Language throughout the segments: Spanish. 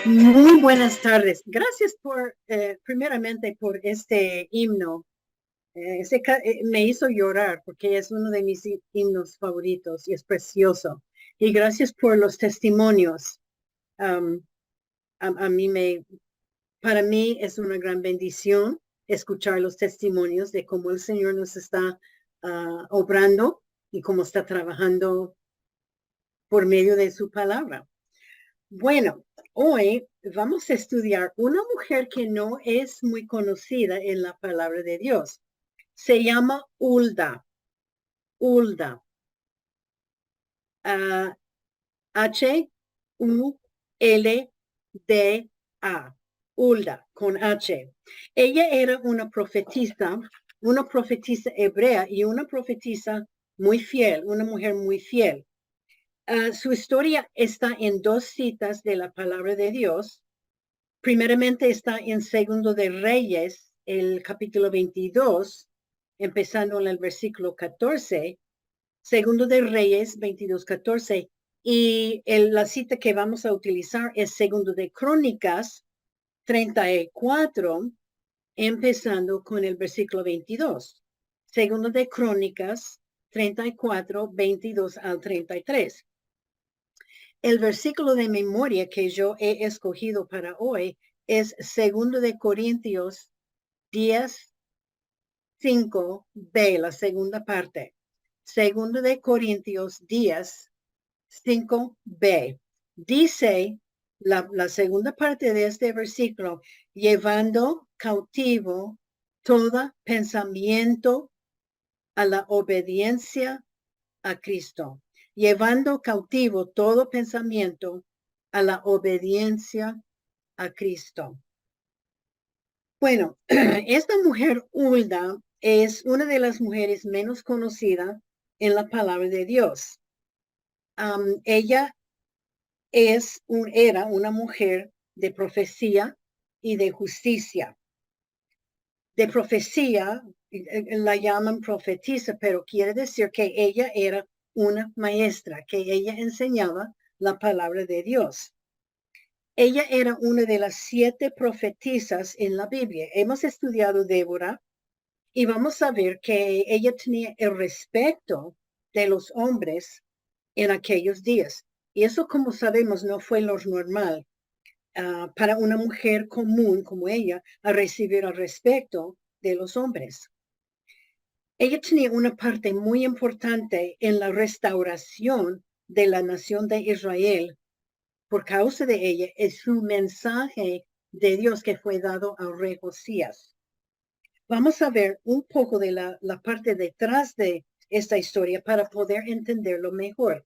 Muy buenas tardes. Gracias primeramente por este himno. Me hizo llorar porque es uno de mis himnos favoritos y es precioso. Y gracias por los testimonios. Um, a mí para mí es una gran bendición escuchar los testimonios de cómo el Señor nos está obrando y cómo está trabajando por medio de su palabra. Bueno, hoy vamos a estudiar una mujer que no es muy conocida en la palabra de Dios. Se llama Hulda. Hulda. Hulda. Hulda, con H. Ella era una profetisa hebrea y una profetisa muy fiel, una mujer muy fiel. Su historia está en dos citas de la palabra de Dios. Primeramente está en Segundo de Reyes, el capítulo 22, empezando en el versículo 14. Segundo de Reyes 22:14. Y la cita que vamos a utilizar es Segundo de Crónicas 34, empezando con el versículo 22. Segundo de Crónicas 34, 22 al 33. El versículo de memoria que yo he escogido para hoy es Segundo de Corintios 10, 5b, la segunda parte. Segundo de Corintios 10, 5b. Dice la segunda parte de este versículo, llevando cautivo todo pensamiento a la obediencia a Cristo. Llevando cautivo todo pensamiento a la obediencia a Cristo. Bueno, esta mujer Hulda es una de las mujeres menos conocidas en la palabra de Dios. Ella era una mujer de profecía y de justicia. De profecía, la llaman profetisa, pero quiere decir que ella era una maestra, que ella enseñaba la palabra de Dios. Ella era una de las 7 profetisas en la Biblia. Hemos estudiado Débora y vamos a ver que ella tenía el respeto de los hombres en aquellos días. Y eso, como sabemos, no fue lo normal para una mujer común como ella a recibir el respeto de los hombres. Ella tenía una parte muy importante en la restauración de la nación de Israel. Por causa de ella es su mensaje de Dios que fue dado al rey Josías. Vamos a ver un poco de la parte detrás de esta historia para poder entenderlo mejor.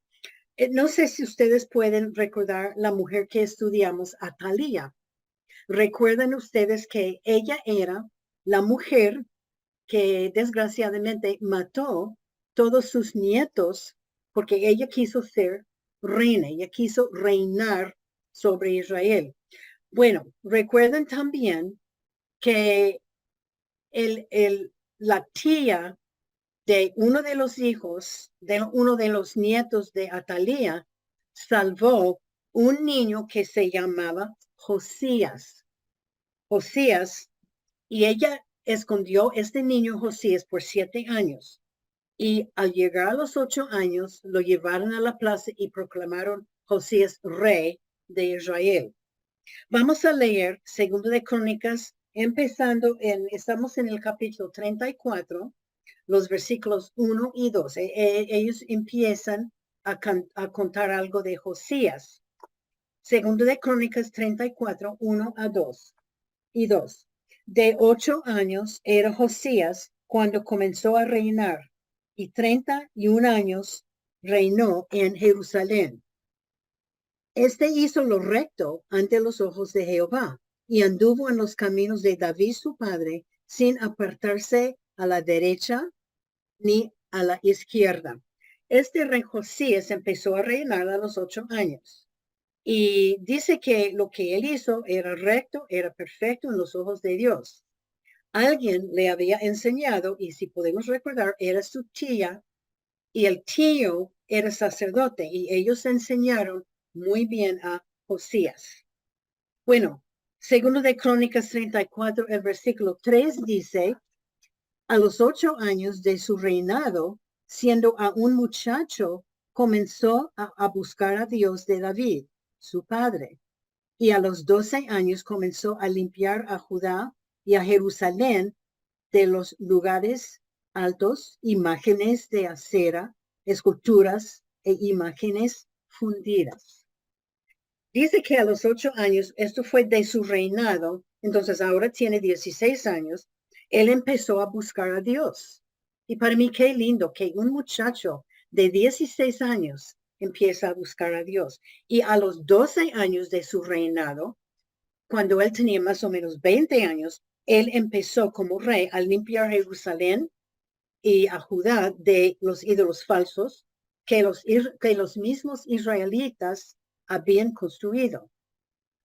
No sé si ustedes pueden recordar la mujer que estudiamos, Atalía. Recuerdan ustedes que ella era la mujer que desgraciadamente mató todos sus nietos porque ella quiso ser reina, ella quiso reinar sobre Israel. Bueno, recuerden también que la tía de uno de los hijos, de uno de los nietos de Atalía, salvó un niño que se llamaba Josías. Josías, y ella escondió este niño Josías por 7 años. Y al llegar a los 8 años, lo llevaron a la plaza y proclamaron Josías rey de Israel. Vamos a leer Segundo de Crónicas, estamos en el capítulo 34, los versículos 1 y 2. Ellos empiezan a contar algo de Josías. Segundo de Crónicas 34, 1 a 2 y 2. De 8 años era Josías cuando comenzó a reinar, y 31 años reinó en Jerusalén. Este hizo lo recto ante los ojos de Jehová, y anduvo en los caminos de David su padre, sin apartarse a la derecha ni a la izquierda. Este rey Josías empezó a reinar a los 8 años. Y dice que lo que él hizo era recto, era perfecto en los ojos de Dios. Alguien le había enseñado, y si podemos recordar, era su tía, y el tío era sacerdote, y ellos enseñaron muy bien a Josías. Bueno, segundo de Crónicas 34, el versículo 3 dice, a los 8 años de su reinado, siendo aún muchacho, comenzó a buscar a Dios de David, su padre. Y a los 12 años comenzó a limpiar a Judá y a Jerusalén de los lugares altos, imágenes de acera, esculturas e imágenes fundidas. Dice que a los 8 años, esto fue de su reinado, entonces ahora tiene 16 años, él empezó a buscar a Dios. Y para mí qué lindo que un muchacho de 16 años empieza a buscar a Dios. Y a los 12 años de su reinado, cuando él tenía más o menos 20 años, él empezó como rey a limpiar Jerusalén y a Judá de los ídolos falsos que los mismos israelitas habían construido.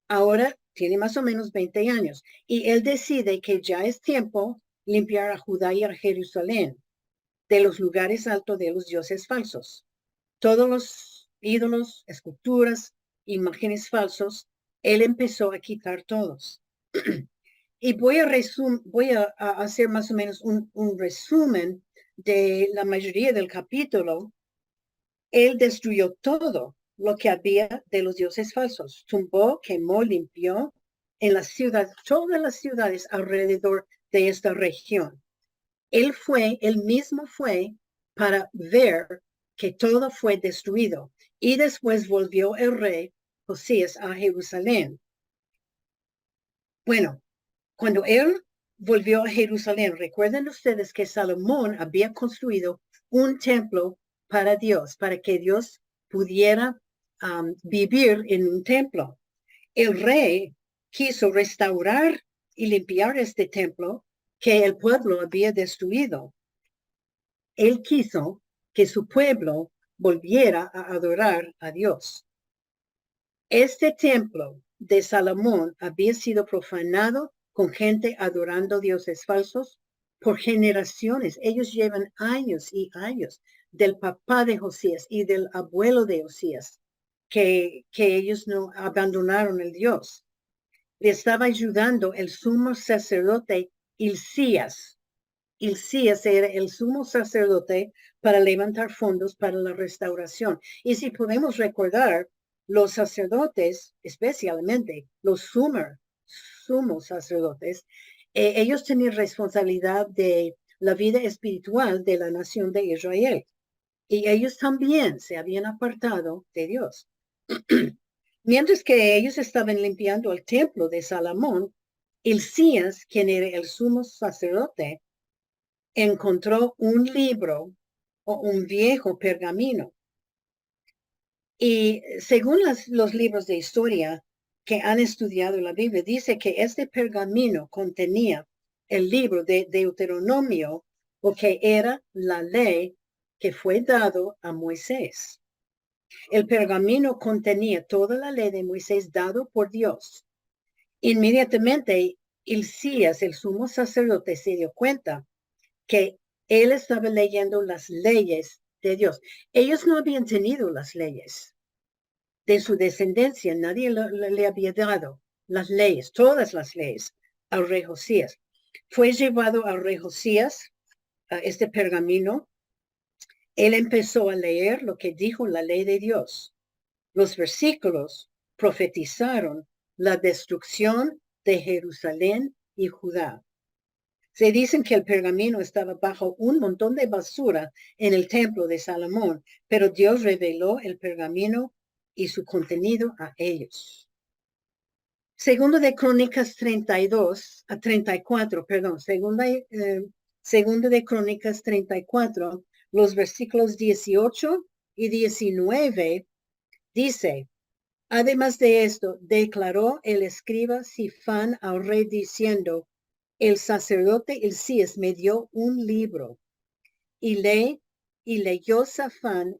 Ahora tiene más o menos 20 años y él decide que ya es tiempo limpiar a Judá y a Jerusalén de los lugares altos de los dioses falsos. Todos los ídolos, esculturas, imágenes falsos, él empezó a quitar todos. Y voy a hacer más o menos un resumen de la mayoría del capítulo. Él destruyó todo lo que había de los dioses falsos. Tumbó, quemó, limpió en la ciudad, todas las ciudades alrededor de esta región. Él mismo fue para ver que todo fue destruido. Y después volvió el rey Josías a Jerusalén. Bueno, cuando él volvió a Jerusalén, recuerden ustedes que Salomón había construido un templo para Dios, para que Dios pudiera vivir en un templo. El rey quiso restaurar y limpiar este templo que el pueblo había destruido. Él quiso que su pueblo volviera a adorar a Dios. Este templo de Salomón había sido profanado con gente adorando dioses falsos por generaciones. Ellos llevan años y años del papá de Josías y del abuelo de Josías que ellos no abandonaron el Dios. Le estaba ayudando el sumo sacerdote Hilcías. Hilcías era el sumo sacerdote para levantar fondos para la restauración. Y si podemos recordar, los sacerdotes, especialmente los sumos sacerdotes, ellos tenían responsabilidad de la vida espiritual de la nación de Israel. Y ellos también se habían apartado de Dios. Mientras que ellos estaban limpiando el templo de Salomón, Hilcías, quien era el sumo sacerdote, encontró un libro o un viejo pergamino. Y según los libros de historia que han estudiado la Biblia, dice que este pergamino contenía el libro de Deuteronomio, o que era la ley que fue dado a Moisés. El pergamino contenía toda la ley de Moisés dado por Dios. Inmediatamente, Hilcías, el sumo sacerdote, se dio cuenta que él estaba leyendo las leyes de Dios. Ellos no habían tenido las leyes de su descendencia. Nadie le había dado las leyes, todas las leyes, al rey Josías. Fue llevado al rey Josías este pergamino. Él empezó a leer lo que dijo la ley de Dios. Los versículos profetizaron la destrucción de Jerusalén y Judá. Se dicen que el pergamino estaba bajo un montón de basura en el templo de Salomón, pero Dios reveló el pergamino y su contenido a ellos. Segundo de Crónicas 32 a 34, perdón, segundo de Crónicas 34, los versículos 18 y 19 dice: además de esto, declaró el escriba Sifán al rey diciendo: el sacerdote Hilcías me dio un libro y leyó Safán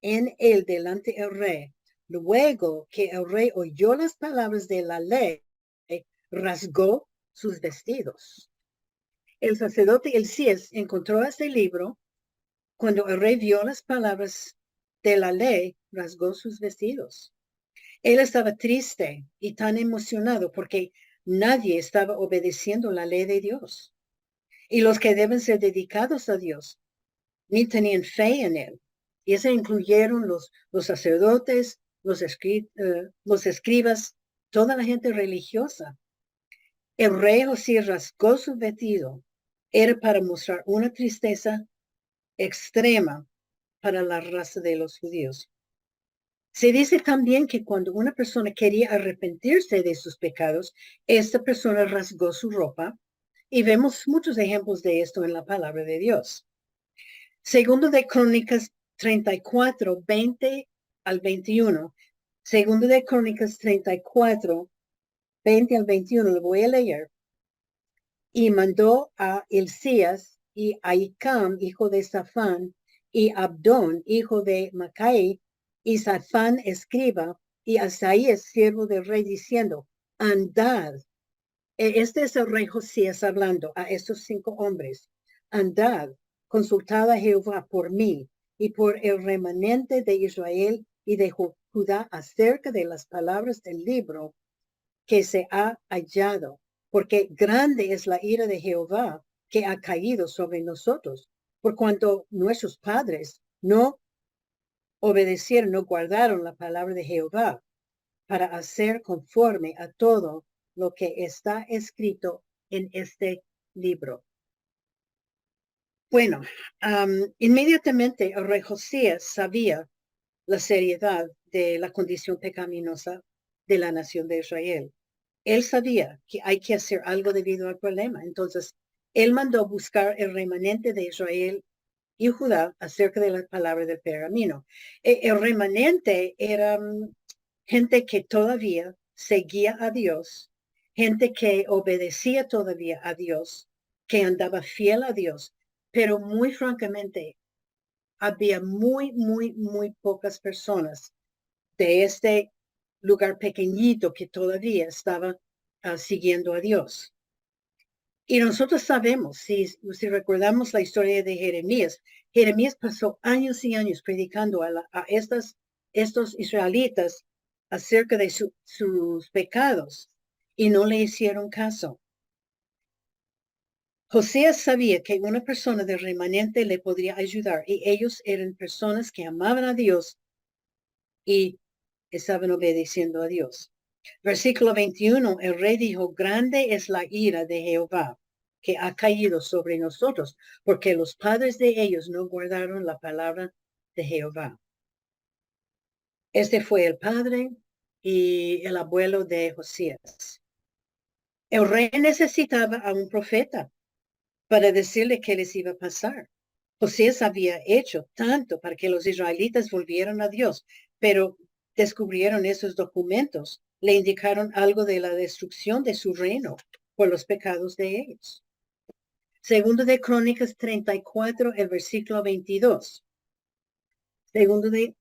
en él delante del rey Luego que el rey oyó las palabras de la ley, rasgó sus vestidos. El sacerdote Elías encontró este libro. Cuando el rey vio las palabras de la ley, rasgó sus vestidos. Él estaba triste y tan emocionado porque nadie estaba obedeciendo la ley de Dios. Y los que deben ser dedicados a Dios ni tenían fe en él. Y eso incluyeron los sacerdotes, los escribas, toda la gente religiosa. El rey Josías rasgó su vestido. Era para mostrar una tristeza extrema para la raza de los judíos. Se dice también que cuando una persona quería arrepentirse de sus pecados, esta persona rasgó su ropa, y vemos muchos ejemplos de esto en la palabra de Dios. Segundo de Crónicas 34, 20 al 21. Segundo de Crónicas 34, 20 al 21, lo voy a leer. Y mandó a Hilcías y a Icam, hijo de Safán, y Abdón, hijo de Macai, y Safán, escriba, y Asaías, siervo del rey, diciendo, andad. Este es el rey Josías hablando a estos 5 hombres. Andad, consultad a Jehová por mí y por el remanente de Israel y de Judá acerca de las palabras del libro que se ha hallado, porque grande es la ira de Jehová que ha caído sobre nosotros, por cuanto nuestros padres no obedecieron, no guardaron la palabra de Jehová para hacer conforme a todo lo que está escrito en este libro. Bueno, inmediatamente el rey Josías sabía la seriedad de la condición pecaminosa de la nación de Israel. Él sabía que hay que hacer algo debido al problema. Entonces, él mandó buscar el remanente de Israel y Judá acerca de la palabra del pergamino. El remanente era gente que todavía seguía a Dios, gente que obedecía todavía a Dios, que andaba fiel a Dios, pero muy francamente, había muy pocas personas de este lugar pequeñito que todavía estaba siguiendo a Dios. Y nosotros sabemos, si recordamos la historia de Jeremías, Jeremías pasó años y años predicando a estos israelitas acerca de sus pecados y no le hicieron caso. Josías sabía que una persona del remanente le podría ayudar y ellos eran personas que amaban a Dios y estaban obedeciendo a Dios. Versículo 21, el rey dijo, grande es la ira de Jehová que ha caído sobre nosotros, porque los padres de ellos no guardaron la palabra de Jehová. Este fue el padre y el abuelo de Josías. El rey necesitaba a un profeta para decirle qué les iba a pasar. Josías había hecho tanto para que los israelitas volvieran a Dios, pero descubrieron esos documentos, le indicaron algo de la destrucción de su reino por los pecados de ellos. Segundo de Crónicas 34, el versículo 22. Segundo de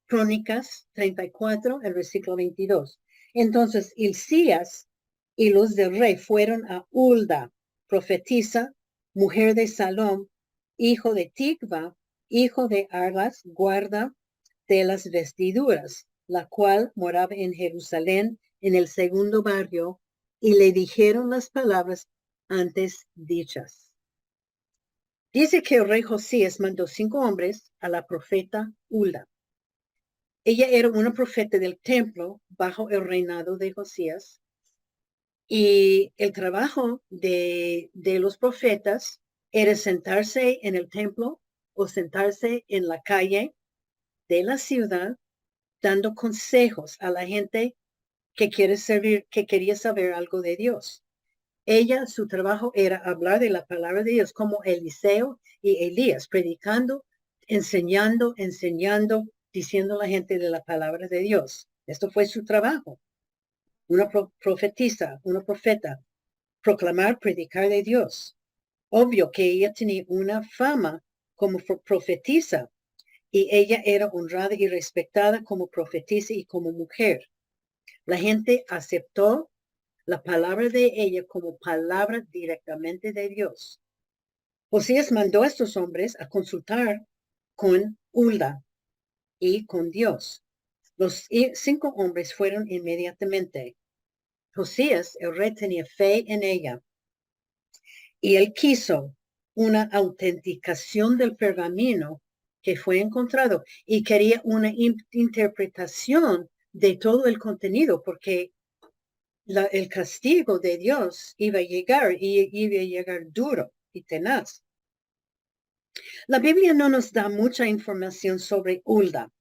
Crónicas 34, el versículo 22. Entonces, Hilcías y los del rey fueron a Hulda, profetisa, mujer de Salom, hijo de Tikva, hijo de Arlas, guarda de las vestiduras, la cual moraba en Jerusalén, en el segundo barrio, y le dijeron las palabras antes dichas. Dice que el rey Josías mandó 5 hombres a la profeta Hulda. Ella era una profeta del templo bajo el reinado de Josías. Y el trabajo de los profetas era sentarse en el templo o sentarse en la calle de la ciudad dando consejos a la gente que quería saber algo de Dios. Ella, su trabajo era hablar de la palabra de Dios como Eliseo y Elías, predicando, enseñando, diciendo a la gente de la palabra de Dios. Esto fue su trabajo. Una profetisa, una profeta, proclamar, predicar de Dios. Obvio que ella tenía una fama como profetisa, y ella era honrada y respetada como profetisa y como mujer. La gente aceptó la palabra de ella como palabra directamente de Dios. Josías mandó a estos hombres a consultar con Hulda y con Dios. Los 5 hombres fueron inmediatamente. Josías, el rey, tenía fe en ella y él quiso una autenticación del pergamino que fue encontrado y quería una interpretación de todo el contenido porque el castigo de Dios iba a llegar y iba a llegar duro y tenaz. La Biblia no nos da mucha información sobre Hulda.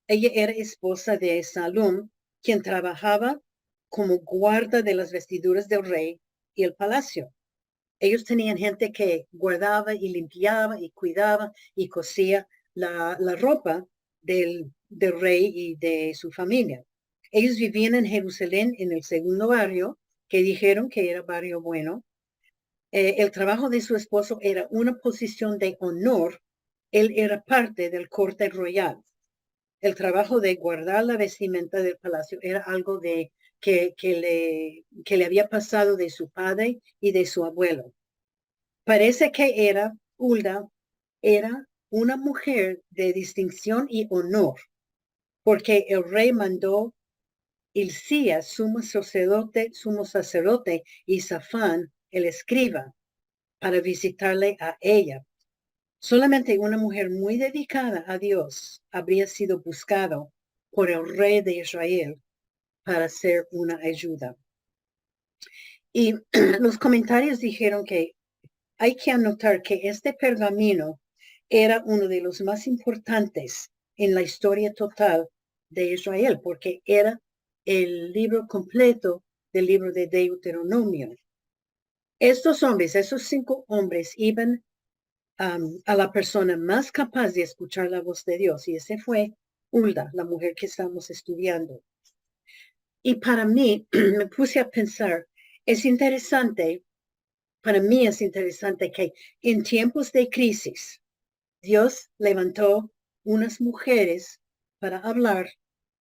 Ella era esposa de Salum, quien trabajaba como guarda de las vestiduras del rey y el palacio. Ellos tenían gente que guardaba y limpiaba y cuidaba y cosía la ropa del rey y de su familia. Ellos vivían en Jerusalén, en el segundo barrio, que dijeron que era barrio bueno. El trabajo de su esposo era una posición de honor. Él era parte del corte royal. El trabajo de guardar la vestimenta del palacio era algo que le había pasado de su padre y de su abuelo. Parece que Hulda era una mujer de distinción y honor, porque el rey mandó Hilcías, sumo sacerdote, y Safán, el escriba, para visitarle a ella. Solamente una mujer muy dedicada a Dios habría sido buscado por el rey de Israel para ser una ayuda. Y los comentarios dijeron que hay que anotar que este pergamino era uno de los más importantes en la historia total de Israel, porque era el libro completo del libro de Deuteronomio. Estos hombres, esos 5 hombres, iban a la persona más capaz de escuchar la voz de Dios, y ese fue Hulda, la mujer que estamos estudiando. Y para mí, me puse a pensar, es interesante, para mí es interesante que en tiempos de crisis, Dios levantó unas mujeres para hablar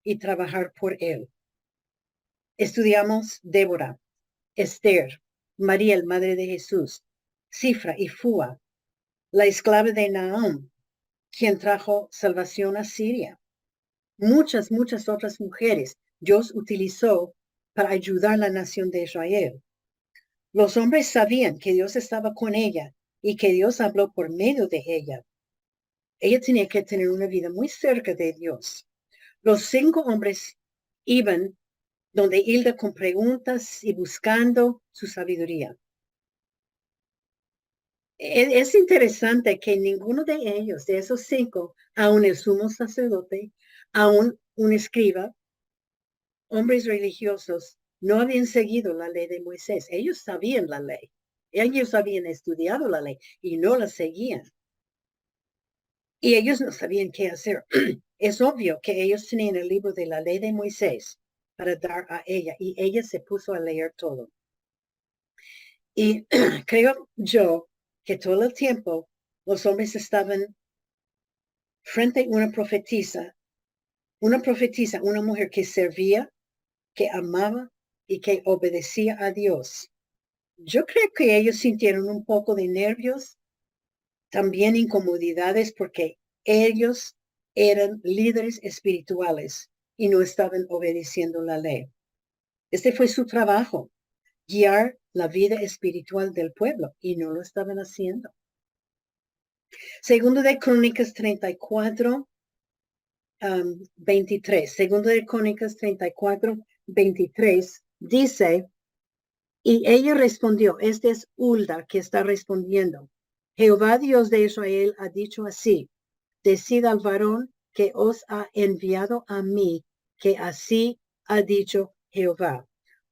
y trabajar por él. Estudiamos Débora, Esther, María, madre de Jesús, Cifra y Fua, la esclava de Naam, quien trajo salvación a Siria. Muchas otras mujeres Dios utilizó para ayudar a la nación de Israel. Los hombres sabían que Dios estaba con ella y que Dios habló por medio de ella. Ella tenía que tener una vida muy cerca de Dios. Los 5 hombres iban donde Hilda con preguntas y buscando su sabiduría. Es interesante que ninguno de ellos, de esos 5, aun el sumo sacerdote, aun un escriba, hombres religiosos, no habían seguido la ley de Moisés. Ellos sabían la ley. Ellos habían estudiado la ley y no la seguían. Y ellos no sabían qué hacer. Es obvio que ellos tenían el libro de la ley de Moisés para dar a ella y ella se puso a leer todo. Y creo yo que todo el tiempo los hombres estaban frente a una mujer que servía, que amaba y que obedecía a Dios. Yo creo que ellos sintieron un poco de nervios, también incomodidades, porque ellos eran líderes espirituales y no estaban obedeciendo la ley. Este fue su trabajo, guiar la vida espiritual del pueblo, y no lo estaban haciendo. Segundo de Crónicas 34, 23. Segundo de Crónicas 34, 23, dice, y ella respondió, este es Hulda que está respondiendo. Jehová Dios de Israel ha dicho así, decid al varón que os ha enviado a mí, que así ha dicho Jehová.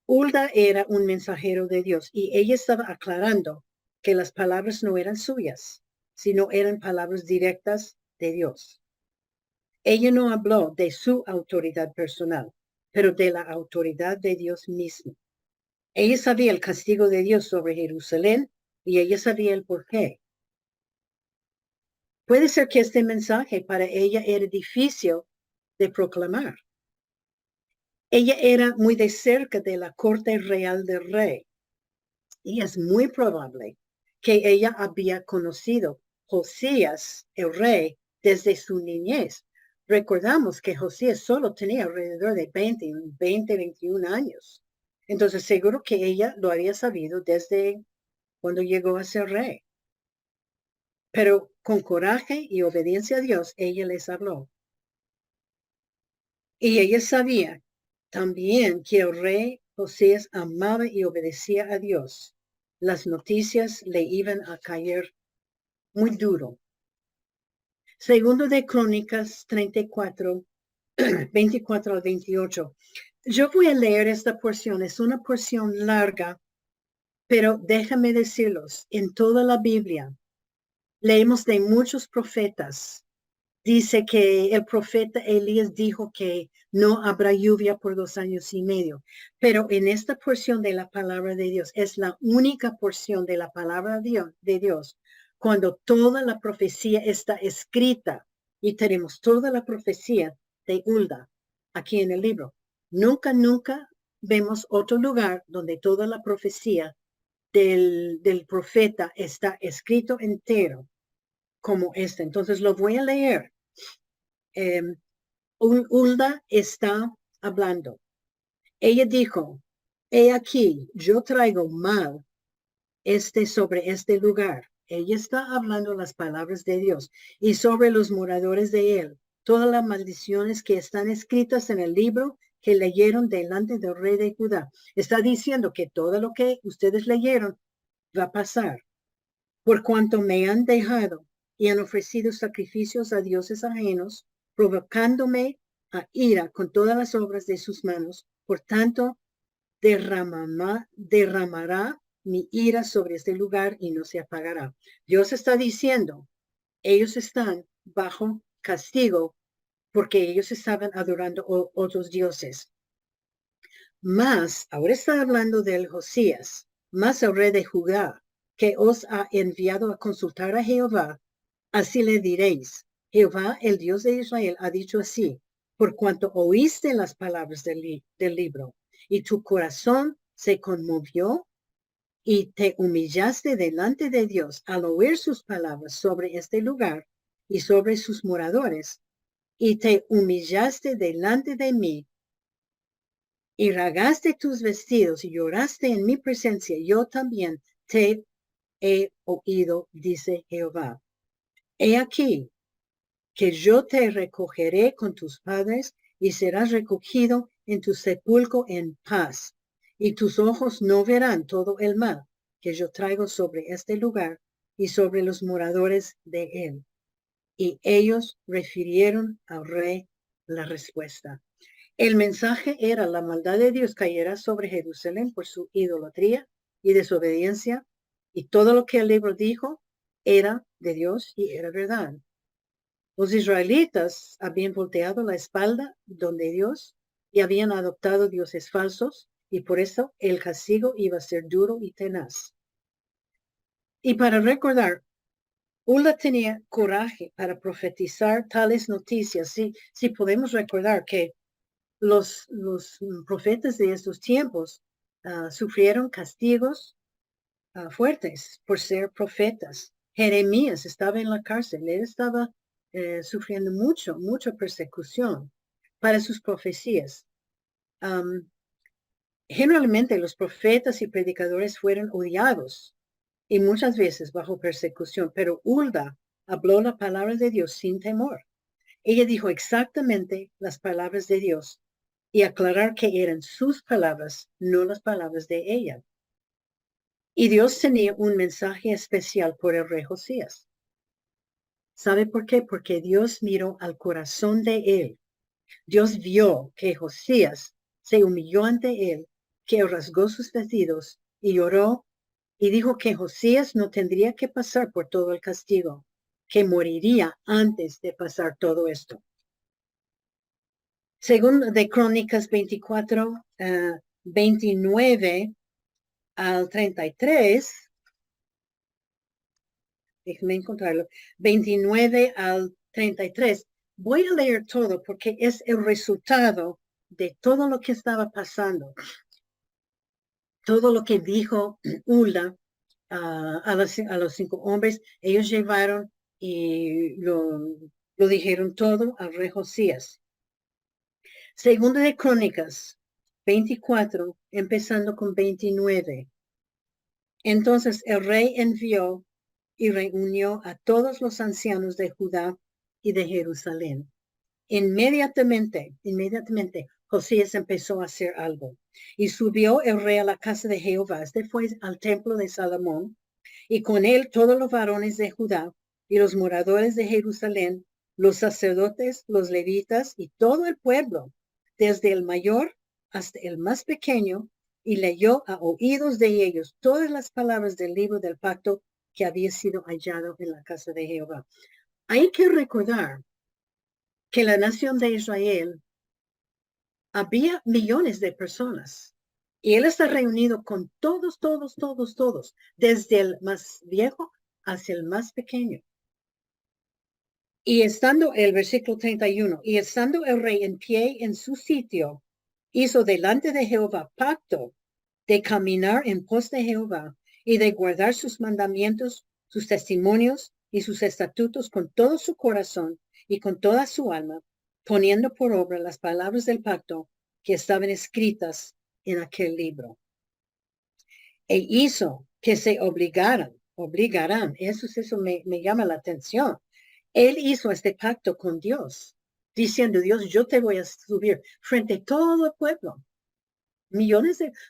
Hulda era un mensajero de Dios y ella estaba aclarando que las palabras no eran suyas, sino eran palabras directas de Dios. Ella no habló de su autoridad personal, pero de la autoridad de Dios mismo. Ella sabía el castigo de Dios sobre Jerusalén y ella sabía el por qué. Puede ser que este mensaje para ella era difícil de proclamar. Ella era muy de cerca de la corte real del rey y es muy probable que ella había conocido Josías, el rey, desde su niñez. Recordamos que Josías solo tenía alrededor de 21 años. Entonces seguro que ella lo había sabido desde cuando llegó a ser rey. Pero con coraje y obediencia a Dios, ella les habló. Y ella sabía también que el rey Josías amaba y obedecía a Dios. Las noticias le iban a caer muy duro. Segundo de Crónicas 34, 24 al 28. Yo voy a leer esta porción. Es una porción larga, pero déjame decirlos, en toda la Biblia leemos de muchos profetas. Dice que el profeta Elías dijo que no habrá lluvia por 2 años y medio, pero en esta porción de la palabra de Dios es la única porción de la palabra de Dios cuando toda la profecía está escrita y tenemos toda la profecía de Hulda aquí en el libro. Nunca vemos otro lugar donde toda la profecía del profeta está escrito entero como esta. Entonces lo voy a leer. Hulda está hablando. Ella dijo, he aquí, yo traigo mal sobre este lugar. Ella está hablando las palabras de Dios y sobre los moradores de él. Todas las maldiciones que están escritas en el libro que leyeron delante del rey de Judá. Está diciendo que todo lo que ustedes leyeron va a pasar. Por cuanto me han dejado y han ofrecido sacrificios a dioses ajenos, provocándome a ira con todas las obras de sus manos, por tanto derramará mi ira sobre este lugar y no se apagará. Dios está diciendo, ellos están bajo castigo porque ellos estaban adorando otros dioses. Mas, ahora está hablando del Josías, más el rey de Judá, que os ha enviado a consultar a Jehová, así le diréis, Jehová, el Dios de Israel, ha dicho así, por cuanto oíste las palabras del libro, y tu corazón se conmovió, y te humillaste delante de Dios al oír sus palabras sobre este lugar y sobre sus moradores, y te humillaste delante de mí, y rasgaste tus vestidos y lloraste en mi presencia, yo también te he oído, dice Jehová. He aquí que yo te recogeré con tus padres y serás recogido en tu sepulcro en paz, y tus ojos no verán todo el mal que yo traigo sobre este lugar y sobre los moradores de él. Y ellos refirieron al rey la respuesta. El mensaje era la maldad de Dios cayera sobre Jerusalén por su idolatría y desobediencia, y todo lo que el libro dijo era de Dios y era verdad. Los israelitas habían volteado la espalda donde Dios y habían adoptado dioses falsos, y por eso el castigo iba a ser duro y tenaz. Y para recordar, Hulda tenía coraje para profetizar tales noticias. Si podemos recordar que los profetas de estos tiempos sufrieron castigos fuertes por ser profetas. Jeremías estaba en la cárcel, él estaba sufriendo mucha persecución para sus profecías. Generalmente los profetas y predicadores fueron odiados y muchas veces bajo persecución, pero Hulda habló la palabra de Dios sin temor. Ella dijo exactamente las palabras de Dios y aclarar que eran sus palabras, no las palabras de ella. Y Dios tenía un mensaje especial por el rey Josías. ¿Sabe por qué? Porque Dios miró al corazón de él. Dios vio que Josías se humilló ante él, que rasgó sus vestidos y lloró y dijo que Josías no tendría que pasar por todo el castigo, que moriría antes de pasar todo esto. Según de Crónicas 24, 29 al 33, déjenme encontrarlo, 29 al 33. Voy a leer todo porque es el resultado de todo lo que estaba pasando. Todo lo que dijo Hulda a los 5 hombres, ellos llevaron y lo dijeron todo al rey Josías. Segunda de Crónicas 24, empezando con 29. Entonces el rey envió y reunió a todos los ancianos de Judá y de Jerusalén. Inmediatamente, Josías empezó a hacer algo. Y subió el rey a la casa de Jehová. Este fue al templo de Salomón. Y con él todos los varones de Judá y los moradores de Jerusalén, los sacerdotes, los levitas y todo el pueblo, desde el mayor hasta el más pequeño, y leyó a oídos de ellos todas las palabras del libro del pacto que había sido hallado en la casa de Jehová. Hay que recordar que la nación de Israel había millones de personas y él está reunido con todos, desde el más viejo hasta el más pequeño. Y estando el versículo 31, y estando el rey en pie en su sitio, hizo delante de Jehová pacto de caminar en pos de Jehová y de guardar sus mandamientos, sus testimonios y sus estatutos con todo su corazón y con toda su alma, poniendo por obra las palabras del pacto que estaban escritas en aquel libro. E hizo que se obligarán, eso me llama la atención. Él hizo este pacto con Dios, diciendo, Dios, yo te voy a subir frente a todo el pueblo.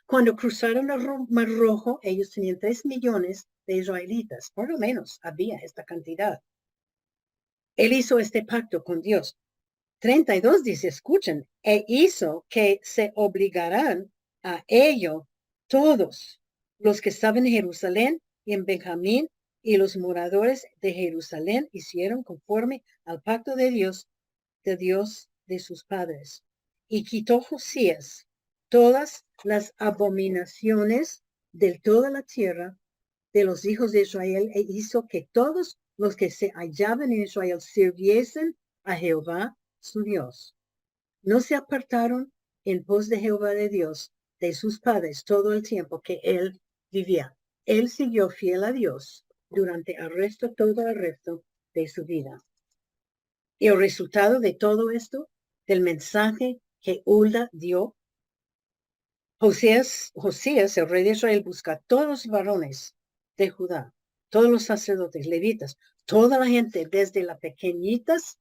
Cuando cruzaron el Mar Rojo, ellos tenían 3 millones de israelitas, por lo menos había esta cantidad. Él hizo este pacto con Dios. 32 dice, escuchen, e hizo que se obligarán a ello todos los que estaban en Jerusalén y en Benjamín, y los moradores de Jerusalén hicieron conforme al pacto de Dios de sus padres. Y quitó Josías todas las abominaciones de toda la tierra de los hijos de Israel, e hizo que todos los que se hallaban en Israel sirviesen a Jehová su Dios. No se apartaron en pos de Jehová de Dios, de sus padres, todo el tiempo que él vivía. Él siguió fiel a Dios durante todo el resto de su vida. Y el resultado de todo esto, del mensaje que Hulda dio, Josías, el rey de Israel, busca a todos los varones de Judá, todos los sacerdotes, levitas, toda la gente, desde las pequeñitas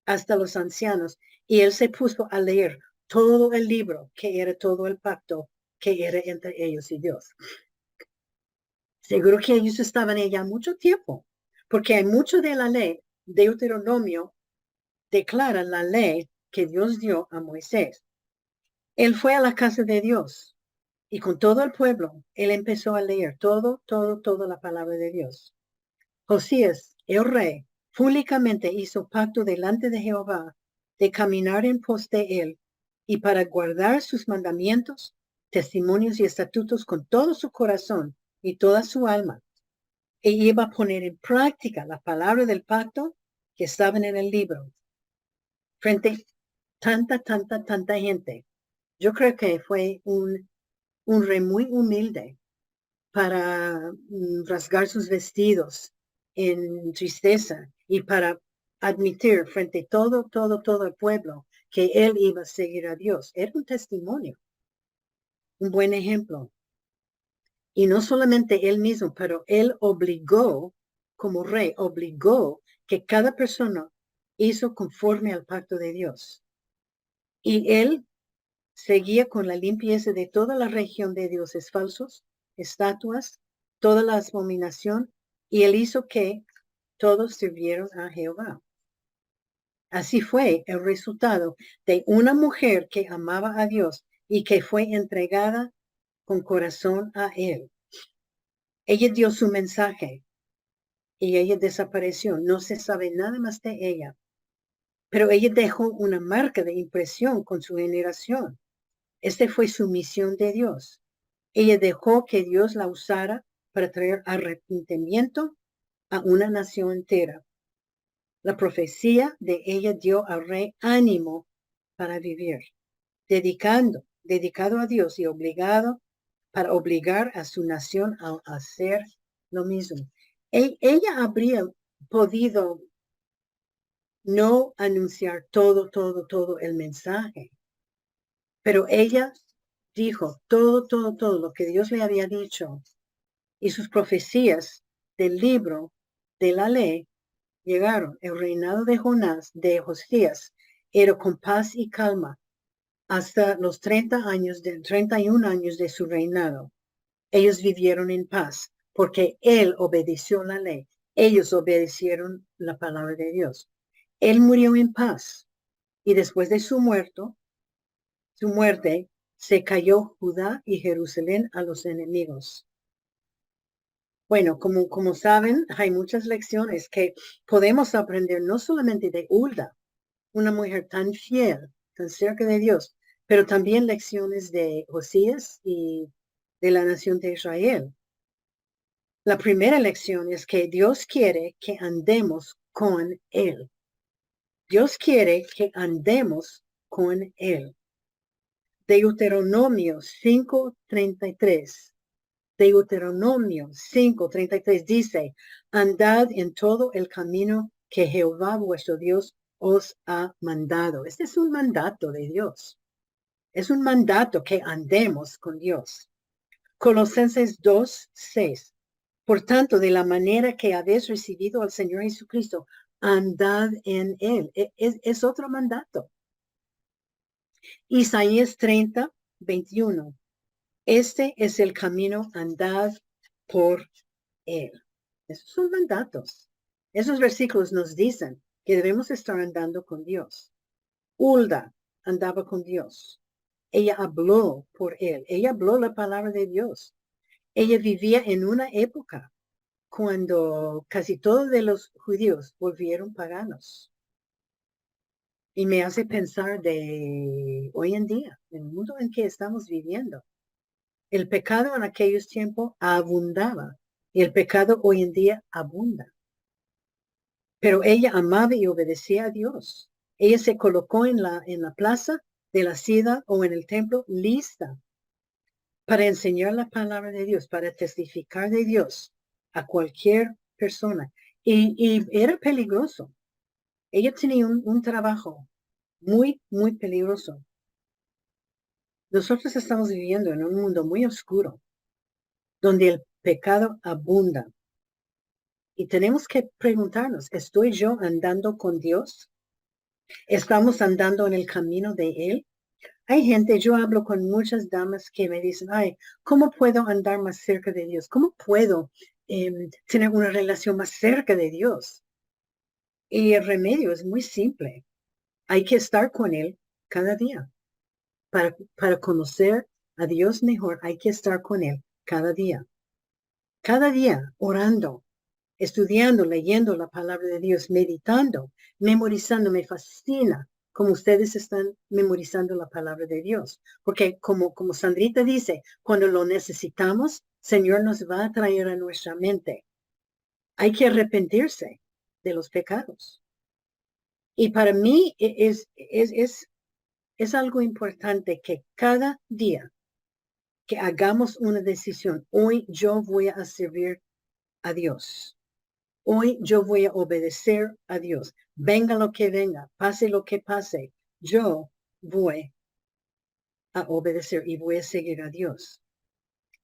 hasta los ancianos, y él se puso a leer todo el libro, que era todo el pacto que era entre ellos y Dios. Seguro que ellos estaban allá mucho tiempo, porque hay mucho de la ley. Deuteronomio declara la ley que Dios dio a Moisés. Él fue a la casa de Dios y con todo el pueblo, él empezó a leer toda la palabra de Dios. Josías, el rey, públicamente hizo pacto delante de Jehová de caminar en pos de él y para guardar sus mandamientos, testimonios y estatutos con todo su corazón y toda su alma. E iba a poner en práctica la palabra del pacto que estaban en el libro. Frente a tanta gente. Yo creo que fue un rey muy humilde para rasgar sus vestidos en tristeza y para admitir frente a todo el pueblo que él iba a seguir a Dios. Era un testimonio, un buen ejemplo. Y no solamente él mismo, pero él obligó, como rey, obligó que cada persona hizo conforme al pacto de Dios. Y él seguía con la limpieza de toda la región de dioses falsos, estatuas, toda la abominación, y él hizo que todos sirvieron a Jehová. Así fue el resultado de una mujer que amaba a Dios y que fue entregada con corazón a él. Ella dio su mensaje y ella desapareció. No se sabe nada más de ella. Pero ella dejó una marca de impresión con su generación. Esta fue su misión de Dios. Ella dejó que Dios la usara para traer arrepentimiento a una nación entera. La profecía de ella dio al rey ánimo para vivir, dedicado a Dios y para obligar a su nación a hacer lo mismo. Ella habría podido no anunciar todo el mensaje, pero ella dijo todo lo que Dios le había dicho, y sus profecías del libro de la ley llegaron. El reinado de Josías, era con paz y calma hasta los 31 años de su reinado. Ellos vivieron en paz porque él obedeció la ley. Ellos obedecieron la palabra de Dios. Él murió en paz, y después de su muerte, se cayó Judá y Jerusalén a los enemigos. Bueno, como saben, hay muchas lecciones que podemos aprender, no solamente de Hulda, una mujer tan fiel, tan cerca de Dios, pero también lecciones de Josías y de la nación de Israel. La primera lección es que Dios quiere que andemos con Él. Dios quiere que andemos con Él. Deuteronomio 5:33. Deuteronomio 5:33 dice: andad en todo el camino que Jehová vuestro Dios os ha mandado. Este es un mandato de Dios. Es un mandato que andemos con Dios. Colosenses 2:6. Por tanto, de la manera que habéis recibido al Señor Jesucristo, andad en Él. Es otro mandato. Isaías 30:21. Este es el camino, andad por Él. Esos son mandatos. Esos versículos nos dicen que debemos estar andando con Dios. Hulda andaba con Dios. Ella habló por Él. Ella habló la palabra de Dios. Ella vivía en una época cuando casi todos de los judíos volvieron paganos. Y me hace pensar de hoy en día, en el mundo en que estamos viviendo. El pecado en aquellos tiempos abundaba y el pecado hoy en día abunda. Pero ella amaba y obedecía a Dios. Ella se colocó en la plaza de la ciudad o en el templo lista para enseñar la palabra de Dios, para testificar de Dios a cualquier persona. Y era peligroso. Ella tenía un trabajo muy peligroso. Nosotros estamos viviendo en un mundo muy oscuro, donde el pecado abunda. Y tenemos que preguntarnos, ¿estoy yo andando con Dios? ¿Estamos andando en el camino de Él? Hay gente, yo hablo con muchas damas que me dicen, ay, ¿cómo puedo andar más cerca de Dios? ¿Cómo puedo tener una relación más cerca de Dios? Y el remedio es muy simple. Hay que estar con Él cada día. Para conocer a Dios mejor, hay que estar con Él cada día. Cada día, orando, estudiando, leyendo la palabra de Dios, meditando, memorizando. Me fascina como ustedes están memorizando la palabra de Dios. Porque como Sandrita dice, cuando lo necesitamos, Señor nos va a traer a nuestra mente. Hay que arrepentirse de los pecados. Y para mí es algo importante que cada día que hagamos una decisión, hoy yo voy a servir a Dios. Hoy yo voy a obedecer a Dios. Venga lo que venga, pase lo que pase, yo voy a obedecer y voy a seguir a Dios.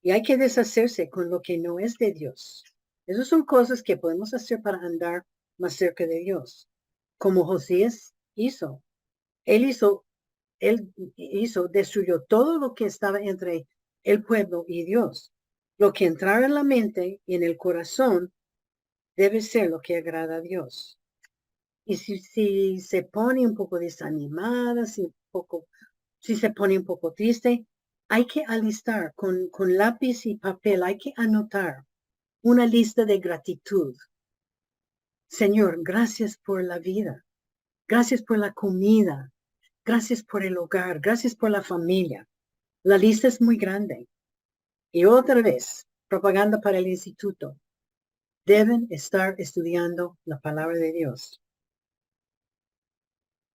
Y hay que deshacerse con lo que no es de Dios. Esas son cosas que podemos hacer para andar más cerca de Dios. Como Josías hizo. Él destruyó todo lo que estaba entre el pueblo y Dios. Lo que entrara en la mente y en el corazón debe ser lo que agrada a Dios. Y si se pone un poco desanimada, si se pone un poco triste, hay que alistar con lápiz y papel, hay que anotar una lista de gratitud. Señor, gracias por la vida. Gracias por la comida. Gracias por el hogar. Gracias por la familia. La lista es muy grande. Y otra vez, propaganda para el instituto. deben estar estudiando la palabra de Dios.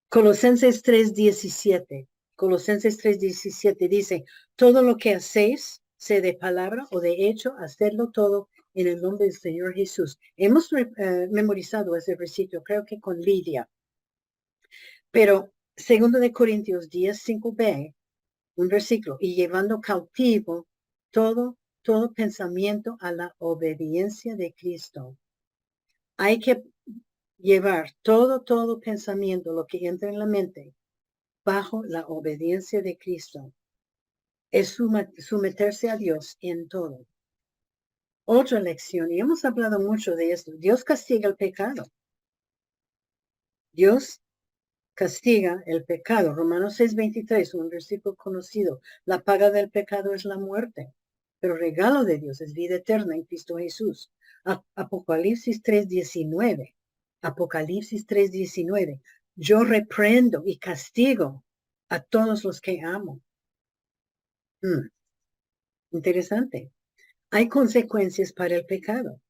Colosenses 3:17. Colosenses 3:17 dice, todo lo que hacéis, sea de palabra o de hecho, hacedlo todo en el nombre del Señor Jesús. Hemos memorizado ese versículo, creo que con Lidia. Pero 2 Corintios 10:5b, un versículo, y llevando cautivo todo pensamiento a la obediencia de Cristo. Hay que llevar todo pensamiento, lo que entra en la mente, bajo la obediencia de Cristo. Es someterse a Dios en todo. Otra lección, y hemos hablado mucho de esto, Dios castiga el pecado. Dios castiga el pecado. Romanos 6:23, un versículo conocido. La paga del pecado es la muerte, pero el regalo de Dios es vida eterna en Cristo Jesús. Apocalipsis 3:19. Apocalipsis 3:19. Yo reprendo y castigo a todos los que amo. Interesante. Hay consecuencias para el pecado.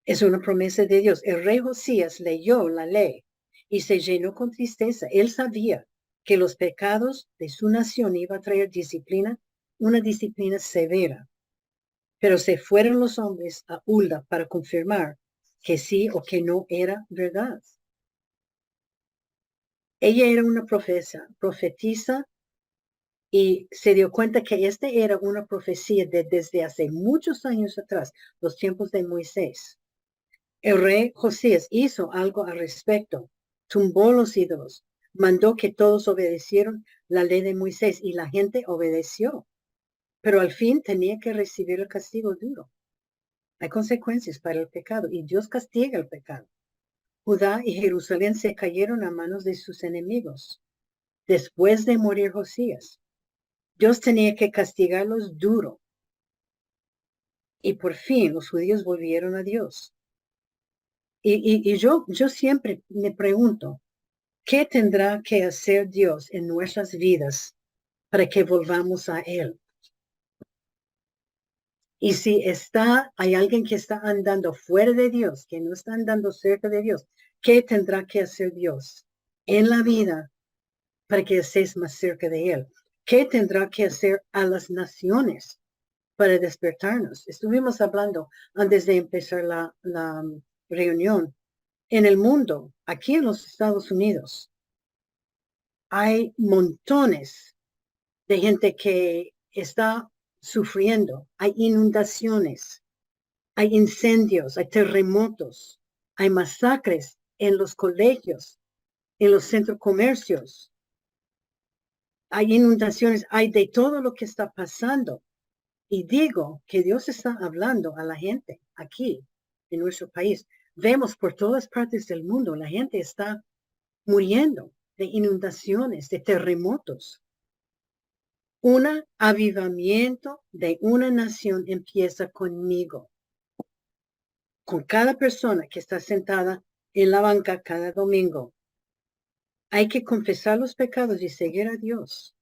Es una promesa de Dios. El rey Josías leyó la ley y se llenó con tristeza. Él sabía que los pecados de su nación iba a traer disciplina, una disciplina severa. Pero se fueron los hombres a Hulda para confirmar que sí o que no era verdad. Ella era una profetisa, y se dio cuenta que esta era una profecía desde hace muchos años atrás, los tiempos de Moisés. El rey Josías hizo algo al respecto, tumbó los ídolos, mandó que todos obedecieran la ley de Moisés y la gente obedeció, pero al fin tenía que recibir el castigo duro. Hay consecuencias para el pecado y Dios castiga el pecado. Judá y Jerusalén se cayeron a manos de sus enemigos. Después de morir Josías, Dios tenía que castigarlos duro. Y por fin los judíos volvieron a Dios. Y yo siempre me pregunto, ¿qué tendrá que hacer Dios en nuestras vidas para que volvamos a Él? Y si hay alguien que está andando fuera de Dios, que no está andando cerca de Dios, ¿qué tendrá que hacer Dios en la vida para que estés más cerca de Él? ¿Qué tendrá que hacer a las naciones para despertarnos? Estuvimos hablando antes de empezar la reunión. En el mundo, aquí en los Estados Unidos, hay montones de gente que está sufriendo. Hay inundaciones, hay incendios, hay terremotos, hay masacres en los colegios, en los centros comercios. Hay inundaciones, hay de todo lo que está pasando. Y digo que Dios está hablando a la gente aquí en nuestro país. Vemos por todas partes del mundo, la gente está muriendo de inundaciones, de terremotos. Un avivamiento de una nación empieza conmigo, con cada persona que está sentada en la banca cada domingo. Hay que confesar los pecados y seguir a Dios,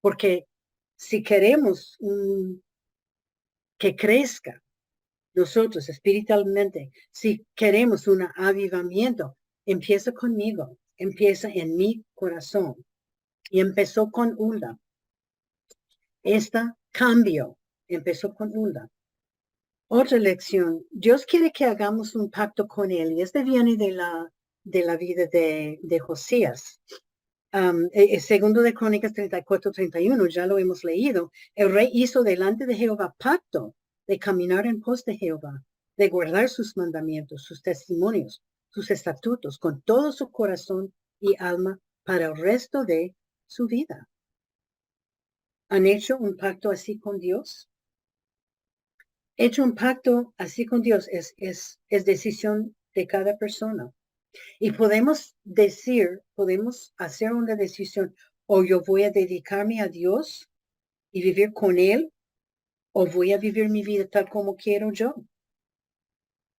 porque si queremos que crezca nosotros espiritualmente, si queremos un avivamiento, empieza conmigo, empieza en mi corazón. Y empezó con Hulda. Cambio empezó con Hulda. Otra lección, Dios quiere que hagamos un pacto con Él, y este viene de la vida de Josías. Segundo de Crónicas 34:31, ya lo hemos leído. El rey hizo delante de Jehová pacto de caminar en pos de Jehová, de guardar sus mandamientos, sus testimonios, sus estatutos, con todo su corazón y alma para el resto de su vida. ¿Han hecho un pacto así con Dios? Hecho un pacto así con Dios es decisión de cada persona. Y podemos hacer una decisión, o yo voy a dedicarme a Dios y vivir con Él, o voy a vivir mi vida tal como quiero yo.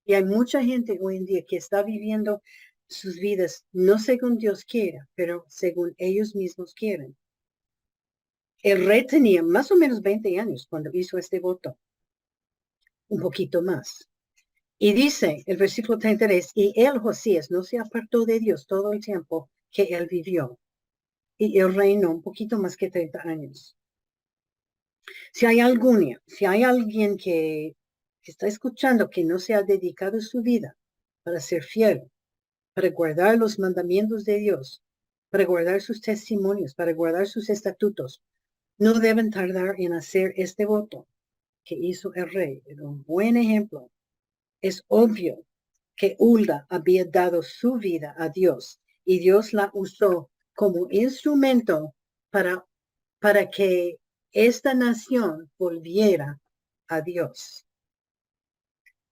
Y hay mucha gente hoy en día que está viviendo sus vidas no según Dios quiera, pero según ellos mismos quieren. El rey tenía más o menos 20 años cuando hizo este voto, un poquito más. Y dice el versículo 33, y él, Josías, no se apartó de Dios todo el tiempo que él vivió. Y él reinó un poquito más que 30 años. Si hay alguien que está escuchando que no se ha dedicado su vida para ser fiel, para guardar los mandamientos de Dios, para guardar sus testimonios, para guardar sus estatutos, no deben tardar en hacer este voto que hizo el rey. Era un buen ejemplo. Es obvio que Hulda había dado su vida a Dios y Dios la usó como instrumento para que esta nación volviera a Dios.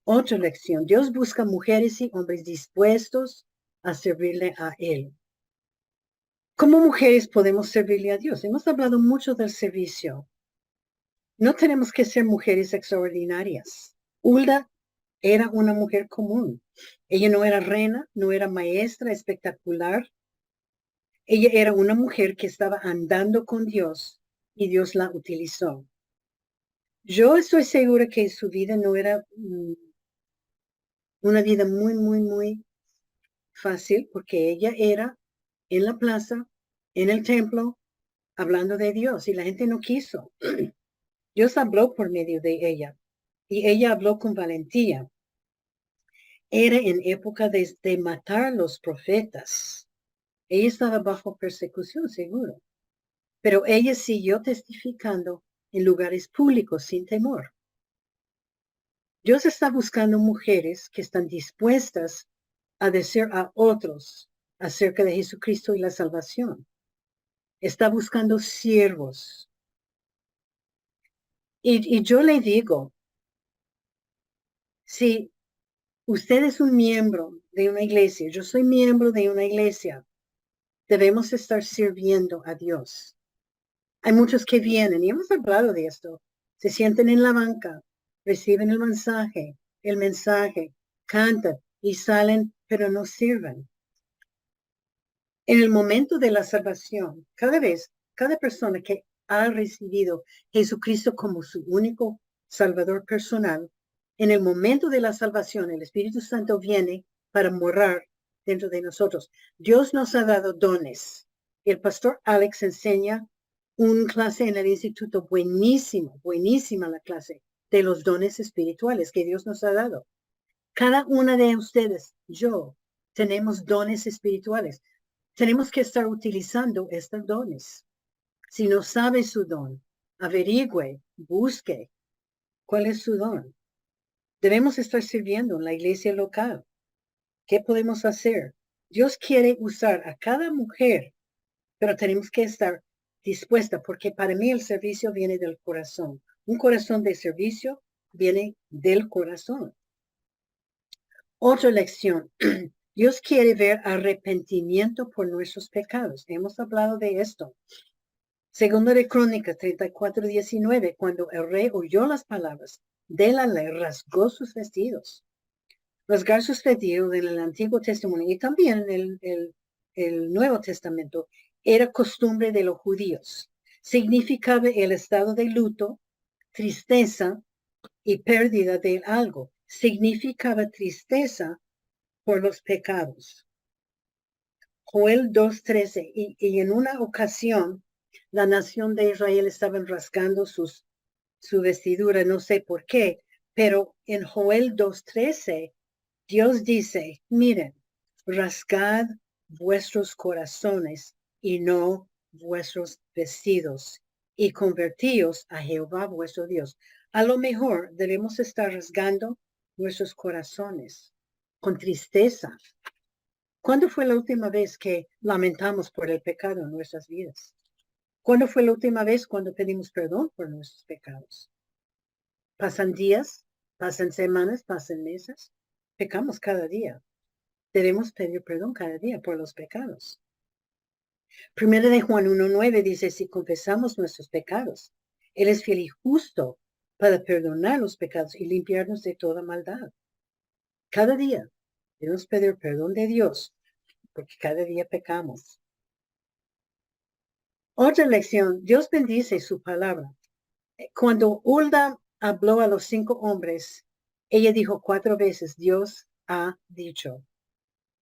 Otra lección. Dios busca mujeres y hombres dispuestos a servirle a Él. Como mujeres podemos servirle a Dios. Hemos hablado mucho del servicio. No tenemos que ser mujeres extraordinarias. Hulda era una mujer común. Ella no era reina, no era maestra espectacular. Ella era una mujer que estaba andando con Dios y Dios la utilizó. Yo estoy segura que su vida no era una vida muy fácil porque ella era en la plaza, en el templo, hablando de Dios y la gente no quiso. Dios habló por medio de ella y ella habló con valentía. Era en época de matar a los profetas. Ella estaba bajo persecución, seguro. Pero ella siguió testificando en lugares públicos sin temor. Dios está buscando mujeres que están dispuestas a decir a otros acerca de Jesucristo y la salvación. Está buscando siervos. Y yo le digo, si usted es un miembro de una iglesia, yo soy miembro de una iglesia, debemos estar sirviendo a Dios. Hay muchos que vienen, y hemos hablado de esto, se sienten en la banca, reciben el mensaje, cantan y salen, pero no sirven. En el momento de la salvación, cada persona que ha recibido Jesucristo como su único Salvador personal, en el momento de la salvación, el Espíritu Santo viene para morar dentro de nosotros. Dios nos ha dado dones. El pastor Alex enseña una clase en el instituto buenísima la clase de los dones espirituales que Dios nos ha dado. Cada una de ustedes, yo, tenemos dones espirituales. Tenemos que estar utilizando estos dones. Si no sabe su don, averigüe, busque cuál es su don. Debemos estar sirviendo en la iglesia local. ¿Qué podemos hacer? Dios quiere usar a cada mujer, pero tenemos que estar dispuesta, porque para mí el servicio viene del corazón. Un corazón de servicio viene del corazón. Otra lección. Dios quiere ver arrepentimiento por nuestros pecados. Hemos hablado de esto. Segundo de Crónicas 34:19, cuando el rey oyó las palabras de la ley, rasgó sus vestidos. Rasgar sus vestidos en el Antiguo Testamento y también en el Nuevo Testamento era costumbre de los judíos. Significaba el estado de luto, tristeza y pérdida de algo. Significaba tristeza por los pecados. Joel 2:13, y en una ocasión la nación de Israel estaba rasgando su vestidura, no sé por qué, pero en Joel 2:13 Dios dice, miren, rasgad vuestros corazones y no vuestros vestidos, y convertíos a Jehová vuestro Dios. A lo mejor debemos estar rasgando nuestros corazones con tristeza. ¿Cuándo fue la última vez que lamentamos por el pecado en nuestras vidas? ¿Cuándo fue la última vez cuando pedimos perdón por nuestros pecados? Pasan días, pasan semanas, pasan meses. Pecamos cada día. Debemos pedir perdón cada día por los pecados. Primera de Juan 1:9 dice, si confesamos nuestros pecados, Él es fiel y justo para perdonar los pecados y limpiarnos de toda maldad. Cada día debemos pedir perdón de Dios, porque cada día pecamos. Otra lección, Dios bendice su palabra. Cuando Hulda habló a los 5 hombres, Ella dijo 4 veces, Dios ha dicho.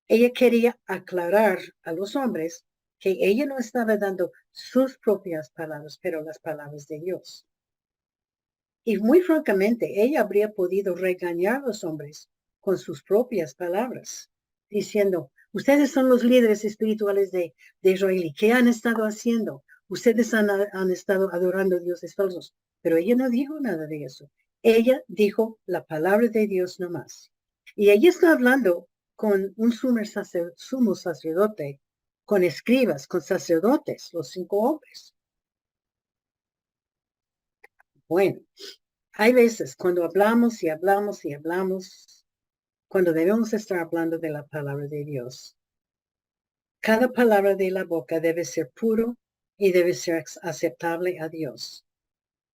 Ella quería aclarar a los hombres que ella no estaba dando sus propias palabras, pero las palabras de Dios. Y muy francamente, ella habría podido regañar a los hombres con sus propias palabras, diciendo, ustedes son los líderes espirituales de Israel. ¿Y qué han estado haciendo? Ustedes han estado adorando dioses falsos. Pero ella no dijo nada de eso. Ella dijo la palabra de Dios nomás. Y ella está hablando con un sumo sacerdote, con escribas, con sacerdotes, los 5 hombres. Bueno, hay veces cuando hablamos y hablamos y hablamos, cuando debemos estar hablando de la palabra de Dios. Cada palabra de la boca debe ser puro y debe ser aceptable a Dios.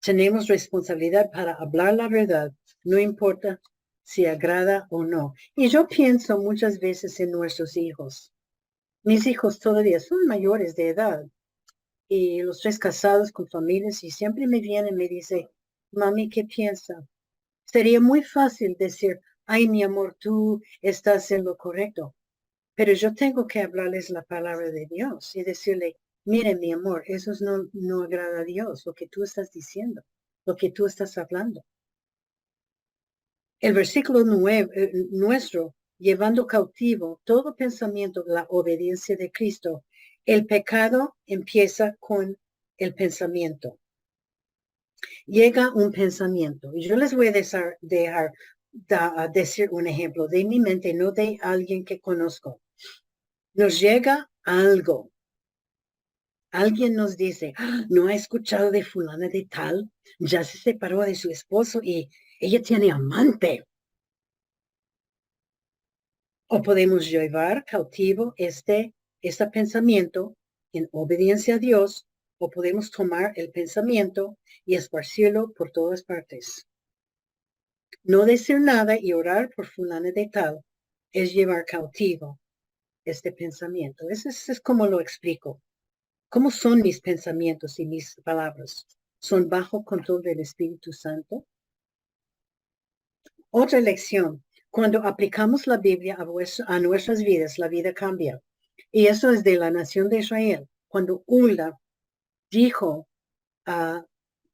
Tenemos responsabilidad para hablar la verdad, no importa si agrada o no. Y yo pienso muchas veces en nuestros hijos. Mis hijos todavía son mayores de edad y los 3 casados con familias y siempre me vienen y me dicen, mami, ¿qué piensa? Sería muy fácil decir, ay, mi amor, tú estás en lo correcto. Pero yo tengo que hablarles la palabra de Dios y decirle, mire, mi amor, eso no agrada a Dios, lo que tú estás diciendo, lo que tú estás hablando. El versículo nuestro, llevando cautivo todo pensamiento, la obediencia de Cristo. El pecado empieza con el pensamiento. Llega un pensamiento. Y yo les voy a decir un ejemplo de mi mente, no de alguien que conozco. Nos llega algo. Alguien nos dice, no ha escuchado de fulana de tal, ya se separó de su esposo y ella tiene amante. O podemos llevar cautivo este pensamiento en obediencia a Dios, o podemos tomar el pensamiento y esparcirlo por todas partes. No decir nada y orar por fulana de tal es llevar cautivo este pensamiento. Eso es como lo explico. ¿Cómo son mis pensamientos y mis palabras? ¿Son bajo control del Espíritu Santo? Otra lección. Cuando aplicamos la Biblia a nuestras vidas, la vida cambia. Y eso es de la nación de Israel. Cuando Hulda dijo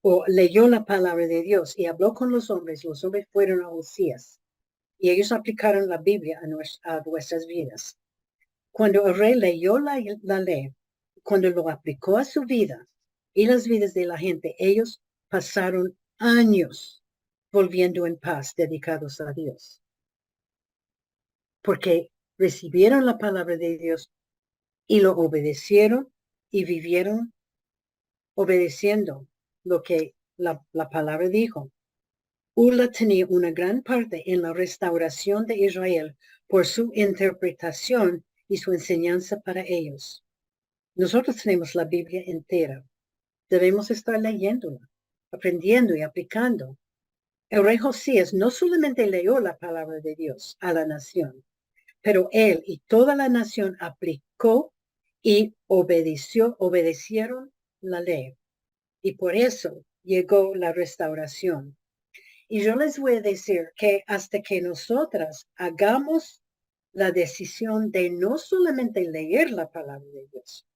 o leyó la palabra de Dios y habló con los hombres fueron a Osías. Y ellos aplicaron la Biblia a nuestras vidas. Cuando el rey leyó la ley, cuando lo aplicó a su vida y las vidas de la gente, ellos pasaron años volviendo en paz, dedicados a Dios. Porque recibieron la palabra de Dios y lo obedecieron y vivieron obedeciendo lo que la palabra dijo. Hulda tenía una gran parte en la restauración de Israel por su interpretación y su enseñanza para ellos. Nosotros tenemos la Biblia entera. Debemos estar leyéndola, aprendiendo y aplicando. El rey Josías no solamente leyó la palabra de Dios a la nación, pero él y toda la nación aplicó y obedecieron la ley. Y por eso llegó la restauración. Y yo les voy a decir que hasta que nosotras hagamos la decisión de no solamente leer la palabra de Dios,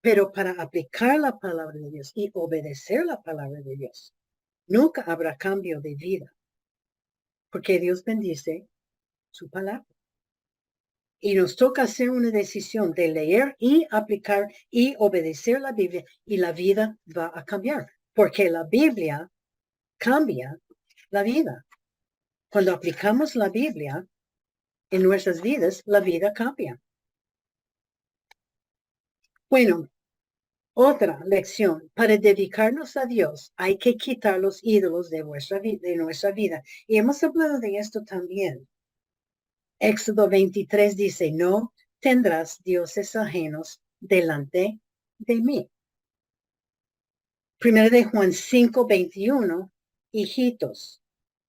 pero para aplicar la palabra de Dios y obedecer la palabra de Dios, nunca habrá cambio de vida, porque Dios bendice su palabra. Y nos toca hacer una decisión de leer y aplicar y obedecer la Biblia y la vida va a cambiar, porque la Biblia cambia la vida. Cuando aplicamos la Biblia en nuestras vidas, la vida cambia. Bueno, otra lección, para dedicarnos a Dios hay que quitar los ídolos de nuestra vida. Y hemos hablado de esto también. Éxodo 23 dice, no tendrás dioses ajenos delante de mí. Primero de Juan 5:21, hijitos,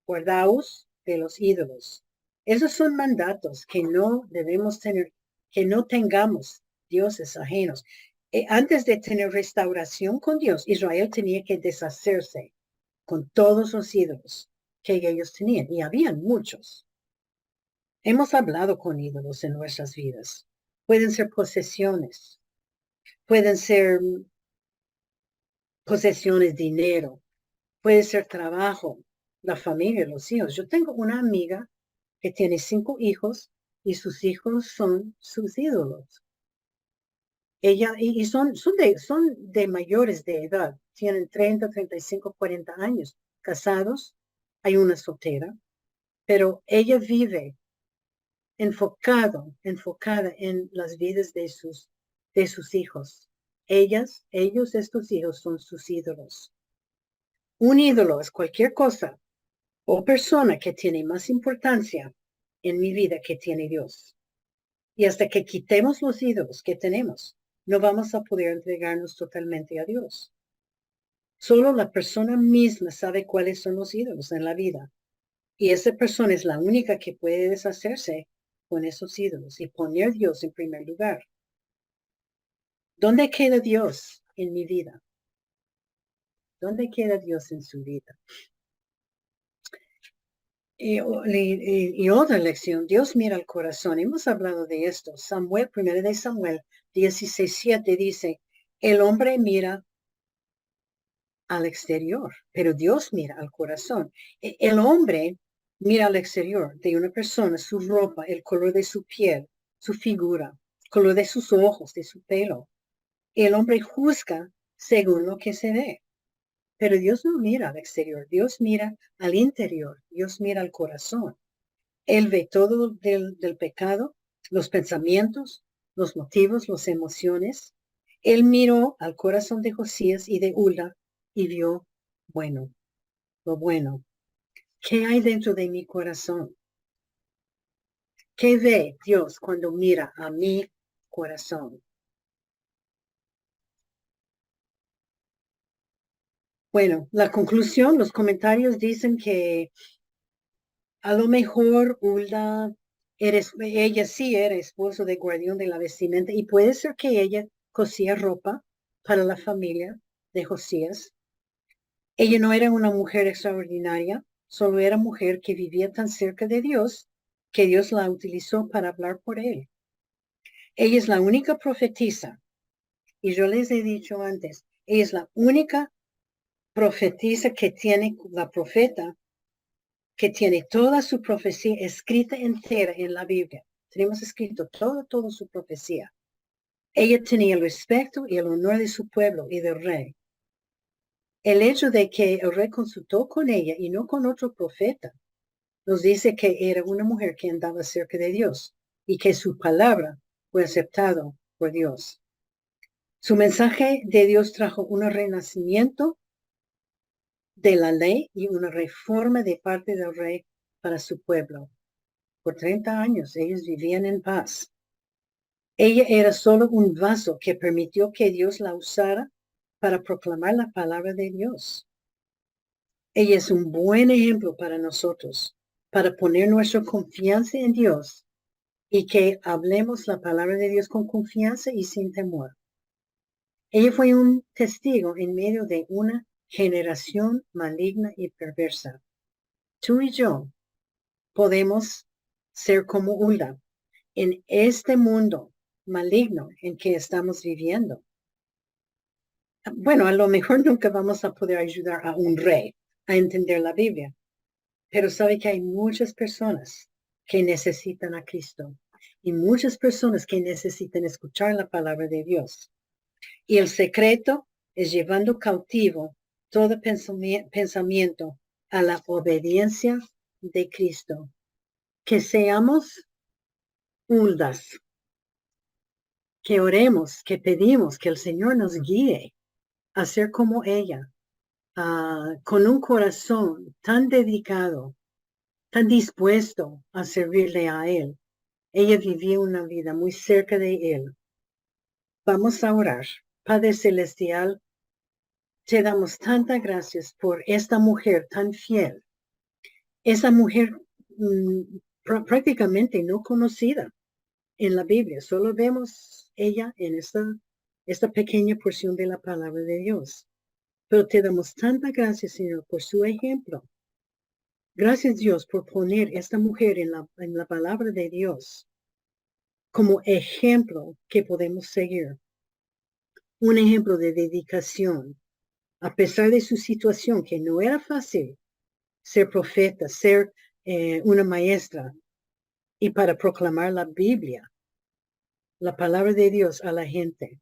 guardaos de los ídolos. Esos son mandatos que no debemos tener, que no tengamos dioses ajenos. Antes de tener restauración con Dios, Israel tenía que deshacerse con todos los ídolos. que ellos tenían, y habían muchos. Hemos hablado con ídolos en nuestras vidas. Pueden ser posesiones, pueden ser posesiones, dinero, puede ser trabajo, la familia, los hijos. Yo tengo una amiga que tiene 5 hijos y sus hijos son sus ídolos. Ella, y son de mayores de edad, tienen 30, 35, 40 años, casados, hay una soltera, pero ella vive enfocada en las vidas de sus hijos. Ellos, estos hijos son sus ídolos. Un ídolo es cualquier cosa o persona que tiene más importancia en mi vida que tiene Dios. Y hasta que quitemos los ídolos que tenemos, no vamos a poder entregarnos totalmente a Dios. Solo la persona misma sabe cuáles son los ídolos en la vida. Y esa persona es la única que puede deshacerse con esos ídolos y poner a Dios en primer lugar. ¿Dónde queda Dios en mi vida? ¿Dónde queda Dios en su vida? Y otra lección, Dios mira el corazón. Hemos hablado de esto. Samuel, 1 de Samuel 16:7 dice, el hombre mira al exterior, pero Dios mira al corazón. El hombre mira al exterior de una persona, su ropa, el color de su piel, su figura, el color de sus ojos, de su pelo. El hombre juzga según lo que se ve. Pero Dios no mira al exterior, Dios mira al interior, Dios mira al corazón. Él ve todo del pecado, los pensamientos, los motivos, las emociones. Él miró al corazón de Josías y de Hulda y vio lo bueno. ¿Qué hay dentro de mi corazón? ¿Qué ve Dios cuando mira a mi corazón? Bueno, la conclusión, los comentarios dicen que a lo mejor Hulda, ella sí era esposo de guardián de la vestimenta y puede ser que ella cosía ropa para la familia de Josías. Ella no era una mujer extraordinaria, solo era mujer que vivía tan cerca de Dios que Dios la utilizó para hablar por él. Ella es la única profetisa y yo les he dicho antes, ella es la única profetisa que tiene, la profeta que tiene toda su profecía escrita entera en la Biblia. Tenemos escrito toda su profecía. Ella tenía el respeto y el honor de su pueblo y del rey. El hecho de que el rey consultó con ella y no con otro profeta nos dice que era una mujer que andaba cerca de Dios y que su palabra fue aceptado por Dios. Su mensaje de Dios trajo un renacimiento de la ley y una reforma de parte del rey para su pueblo. Por 30 años ellos vivían en paz. Ella era solo un vaso que permitió que Dios la usara para proclamar la palabra de Dios. Ella es un buen ejemplo para nosotros, para poner nuestra confianza en Dios y que hablemos la palabra de Dios con confianza y sin temor. Ella fue un testigo en medio de una generación maligna y perversa. Tú y yo podemos ser como Hulda en este mundo maligno en que estamos viviendo. Bueno, a lo mejor nunca vamos a poder ayudar a un rey a entender la Biblia, pero sabe que hay muchas personas que necesitan a Cristo y muchas personas que necesitan escuchar la palabra de Dios. Y el secreto es llevando cautivo todo pensamiento a la obediencia de Cristo. Que seamos Huldas, que oremos, que pedimos que el Señor nos guíe a ser como ella, con un corazón tan dedicado, tan dispuesto a servirle a Él. Ella vivía una vida muy cerca de Él. Vamos a orar. Padre Celestial, te damos tantas gracias por esta mujer tan fiel. Esa mujer prácticamente no conocida en la Biblia. Solo vemos ella en esta pequeña porción de la palabra de Dios. Pero te damos tanta gracias, Señor, por su ejemplo. Gracias Dios por poner esta mujer en la palabra de Dios como ejemplo que podemos seguir. Un ejemplo de dedicación, a pesar de su situación, que no era fácil ser profeta, ser una maestra, y para proclamar la Biblia, la palabra de Dios a la gente.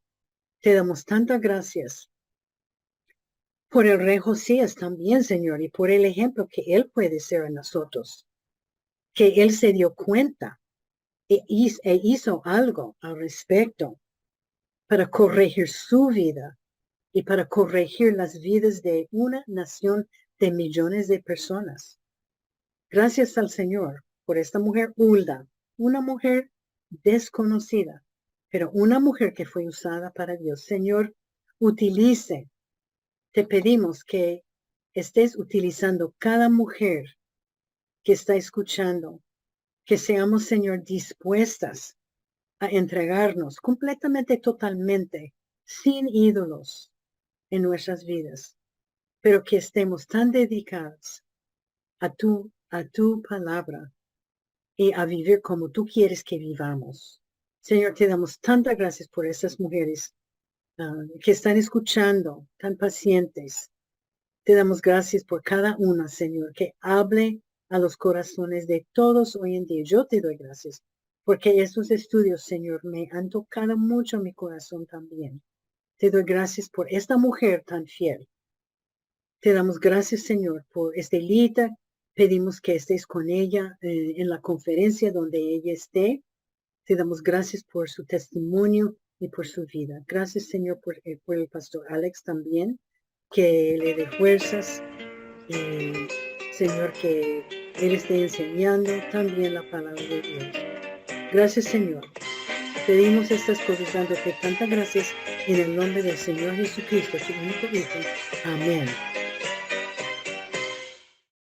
Te damos tantas gracias por el rey Josías también, Señor, y por el ejemplo que él puede ser en nosotros, que él se dio cuenta e hizo algo al respecto para corregir su vida y para corregir las vidas de una nación de millones de personas. Gracias al Señor por esta mujer Hulda, una mujer desconocida, pero una mujer que fue usada para Dios. Señor, utilice, te pedimos que estés utilizando cada mujer que está escuchando, que seamos, Señor, dispuestas a entregarnos completamente, totalmente, sin ídolos en nuestras vidas, pero que estemos tan dedicadas a tu palabra y a vivir como tú quieres que vivamos. Señor, te damos tantas gracias por esas mujeres que están escuchando, tan pacientes. Te damos gracias por cada una, Señor, que hable a los corazones de todos hoy en día. Yo te doy gracias porque estos estudios, Señor, me han tocado mucho mi corazón también. Te doy gracias por esta mujer tan fiel. Te damos gracias, Señor, por Estelita. Pedimos que estés con ella en la conferencia donde ella esté. Te damos gracias por su testimonio y por su vida. Gracias, Señor, por el pastor Alex también, que le dé fuerzas. Señor, que él esté enseñando también la palabra de Dios. Gracias, Señor. Pedimos estas cosas dándote tantas gracias en el nombre del Señor Jesucristo, su único Hijo. Amén.